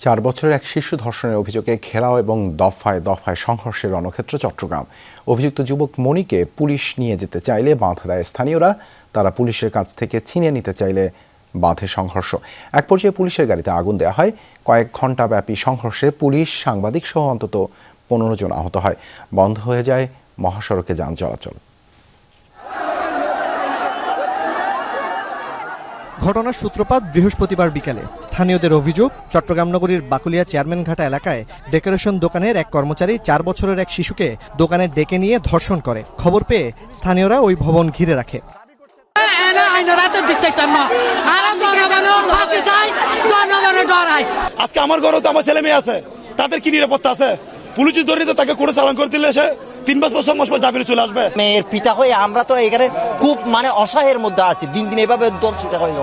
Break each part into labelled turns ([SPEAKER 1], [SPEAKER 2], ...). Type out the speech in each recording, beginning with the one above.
[SPEAKER 1] 4 বছরের এক শিশু ধর্ষণের অভিযোগে ঘেরাও এবং দফায় দফায় সংঘর্ষের রণক্ষেত্র চট্টগ্রাম। অভিযুক্ত যুবক মনিকে পুলিশ নিয়ে যেতে চাইলে বাধা দেয় স্থানীয়রা। তারা পুলিশের কাছ থেকে ছিনিয়ে নিতে চাইলে বাধে সংঘর্ষ। এক পর্যায়ে পুলিশের গাড়িতে আগুন দেওয়া হয়। কয়েক ঘণ্টা ব্যাপী সংঘর্ষে পুলিশ, সাংবাদিক সহ অন্তত 15 জন আহত হয়। বন্ধ হয়ে যায় মহাসড়কে যান চলাচল।
[SPEAKER 2] ঘটনার সূত্রপাত বৃহস্পতিবার বিকেলে। স্থানীয়দের অভিযোগ, চট্টগ্রাম নগরীর বাকুলিয়া চেয়ারম্যানঘাটা এলাকায় ডেকোরেশন দোকানের এক কর্মচারী 4 বছরের এক শিশুকে দোকানে ডেকে নিয়ে ধর্ষণ করে। খবর পেয়ে স্থানীয়রা ওই ভবন ঘিরে রাখে।
[SPEAKER 3] আজকে আমার ঘরেও তো আমার ছেলে মেয়ে আছে, তাদের কি নিরাপত্তা আছে? পুলিশ ধরে তো তাকে কোর্টে চালান করে দিলে সে 3 মাস পর জামিনে চলে আসবে।
[SPEAKER 4] মেয়ের পিতা হয়ে আমরা তো এখানে খুব অসহায়ের মধ্যে আছি, দিন দিন এভাবে দর্শিত হয়।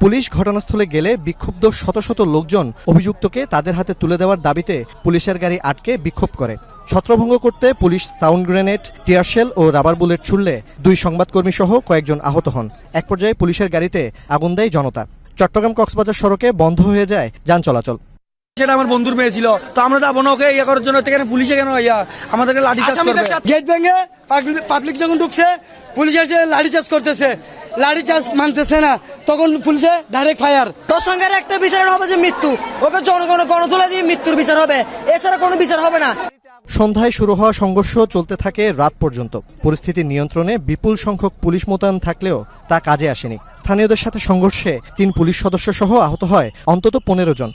[SPEAKER 2] পুলিশ ঘটনাস্থলে গেলে বিক্ষুব্ধ শত শত লোকজন অভিযুক্তকে তাদের হাতে তুলে দেওয়ার দাবিতে পুলিশের গাড়ি আটকে বিক্ষোভ করে। ছত্রভঙ্গ করতে পুলিশ সাউন্ড গ্রেনেড, টিয়ারশেল ও রাবার বুলেট ছুড়লে 2 সংবাদকর্মী সহ কয়েকজন আহত হন। এক পর্যায়ে পুলিশের গাড়িতে আগুন দেয় জনতা। চট্টগ্রাম কক্সবাজার সড়কে বন্ধ হয়ে যায় যান চলাচল।
[SPEAKER 5] সেটা আমার বন্ধুর মেয়ে ছিল, তো আমরা যাবো না ওকে ইয়ে করার জন্য। পুলিশে কেন আমাদেরকে লাঠিচার্জ করবে? গেট ভেঙে পাবলিক যখন ঢুকছে, পুলিশ এসে লাঠিচার্জ করতেছে, লাঠিচার্জ মানতেছে না, তখন পুলিশে ডাইরেক্ট ফায়ার।
[SPEAKER 4] তোর সঙ্গে একটা বিচার হবে যে মৃত্যু, ওকে জনগণ গণতুলা দিয়ে মৃত্যুর বিচার হবে, এছাড়া কোনো বিচার হবে না।
[SPEAKER 2] সন্ধ্যায় শুরু হওয়া সংঘর্ষ চলতে থাকে রাত পর্যন্ত। পরিস্থিতি নিয়ন্ত্রণে বিপুল সংখ্যক পুলিশ মোতায়েন থাকলেও তা কাজে আসেনি। স্থানীয়দের সাথে সংঘর্ষে 3 পুলিশ সদস্য সহ আহত হয় অন্তত 15 জন।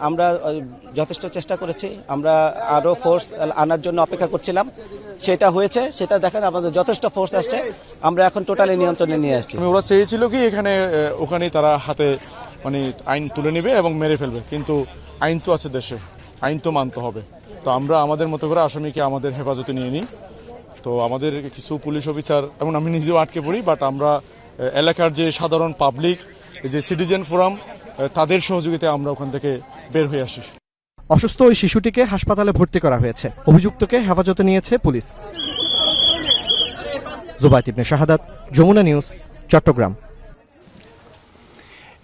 [SPEAKER 6] আমরা যথেষ্ট চেষ্টা করেছি, আমরা আরও ফোর্স আনার জন্য অপেক্ষা করছিলাম, সেটা হয়েছে, সেটা দেখেন আমাদের যথেষ্ট ফোর্স আসছে, আমরা এখন টোটালি নিয়ন্ত্রণে নিয়ে আসছি।
[SPEAKER 3] ওরা চেয়েছিল কি ওখানে তারা হাতে আইন তুলে নেবে এবং মেরে ফেলবে, কিন্তু আইন তো আছে দেশে, আইন তো মানতে হবে। তো আমরা আমাদের মতো করে আসামিকে আমাদের হেফাজতে নিয়ে নিই। তো আমাদের কিছু পুলিশ অফিসার এবং আমি নিজেও আটকে পড়ি, বাট আমরা এলাকার যে সাধারণ পাবলিক, যে সিটিজেন ফোরাম, তাদের সহযোগিতায় আমরা ওখান থেকে বের হয়ে আসি।
[SPEAKER 2] অসুস্থ ওই শিশুটিকে হাসপাতালে ভর্তি করা হয়েছে। অভিযুক্তকে হেফাজতে নিয়েছে পুলিশ। জুবায়েত ইবনে শাহাদাত, যমুনা নিউজ, চট্টগ্রাম।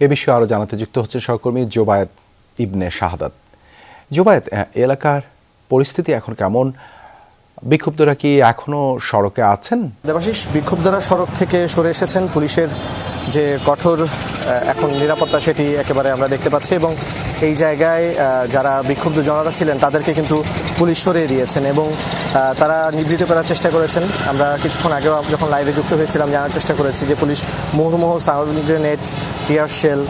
[SPEAKER 1] এ বিষয়ে আরও জানাতে যুক্ত হচ্ছে সহকর্মী জুবায়েত ইবনে শাহাদাত। জুবায়েত, এলাকার পরিস্থিতি এখন কেমন? বিক্ষুব্ধরা কি এখনো সড়কে আছেন?
[SPEAKER 2] দেবাশিস, বিক্ষুব্ধরা সড়ক থেকে সরে এসেছেন। পুলিশের যে কঠোর এখন নিরাপত্তা, সেটি একেবারে আমরা দেখতে পাচ্ছি, এবং এই জায়গায় যারা বিক্ষুব্ধ জনতা ছিলেন তাদেরকে কিন্তু পুলিশ সরিয়ে দিয়েছেন এবং তারা নিবৃত্ত করার চেষ্টা করেছেন। আমরা কিছুক্ষণ আগেও যখন লাইভে যুক্ত হয়েছিলাম জানার চেষ্টা করেছি যে পুলিশ মুহুর্মুহু সাউন্ড গ্রেনেড, টিয়ার শেল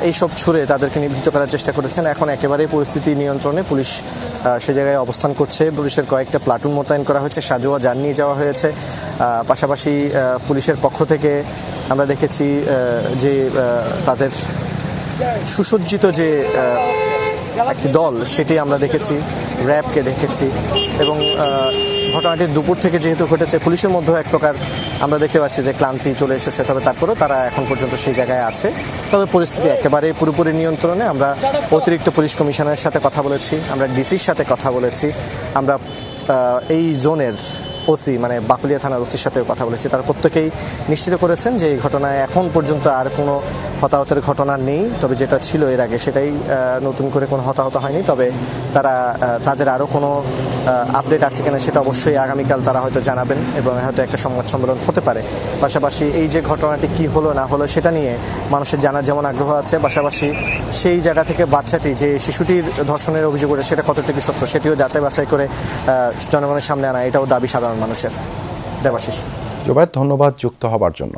[SPEAKER 2] এইসব ছুড়ে তাদেরকে নিবৃত্ত করার চেষ্টা করেছেন। এখন একেবারেই পরিস্থিতি নিয়ন্ত্রণে, পুলিশ সে জায়গায় অবস্থান করছে। পুলিশের কয়েকটা প্লাটুন মোতায়েন করা হয়েছে, সাজোয়া যান নিয়ে যাওয়া হয়েছে। পাশাপাশি পুলিশের পক্ষ থেকে আমরা দেখেছি যে তাদের সুসজ্জিত যে একটি দল, সেটি আমরা দেখেছি, র্যাবকে দেখেছি। এবং ঘটনাটি দুপুর থেকে যেহেতু ঘটেছে, পুলিশের মধ্যেও এক প্রকার আমরা দেখতে পাচ্ছি যে ক্লান্তি চলে এসেছে। তবে তারপরেও তারা এখন পর্যন্ত সেই জায়গায় আছে। তবে পরিস্থিতি একেবারে পুরোপুরি নিয়ন্ত্রণে। আমরা অতিরিক্ত পুলিশ কমিশনারের সাথে কথা বলেছি, আমরা ডিসির সাথে কথা বলেছি, আমরা এই জোনের ওসি বাকুলিয়া থানার ওসির সাথে কথা বলেছি। তারা প্রত্যেকেই নিশ্চিত করেছেন যে এই ঘটনায় এখন পর্যন্ত আর কোনো হতাহতের ঘটনা নেই। তবে যেটা ছিল এর আগে, সেটাই নতুন করে কোনো হতাহত হয়নি। তবে তারা তাদের আরও কোনো আপডেট আছে কিনা সেটা অবশ্যই আগামীকাল তারা হয়তো জানাবেন এবং হয়তো একটা সংবাদ সম্মেলন হতে পারে। পাশাপাশি এই যে ঘটনাটি কি হলো না হলো সেটা নিয়ে মানুষের জানার যেমন আগ্রহ আছে, পাশাপাশি সেই জায়গা থেকে বাচ্চাটি, যে শিশুটির ধর্ষণের অভিযোগ করে, সেটা কতটুকু সত্য সেটিও যাচাই বাছাই করে জনগণের সামনে আনা, এটাও দাবি সাধারণ মানুষের। দেবাশিস।
[SPEAKER 1] জুবায়েত, ধন্যবাদ যুক্ত হবার জন্য।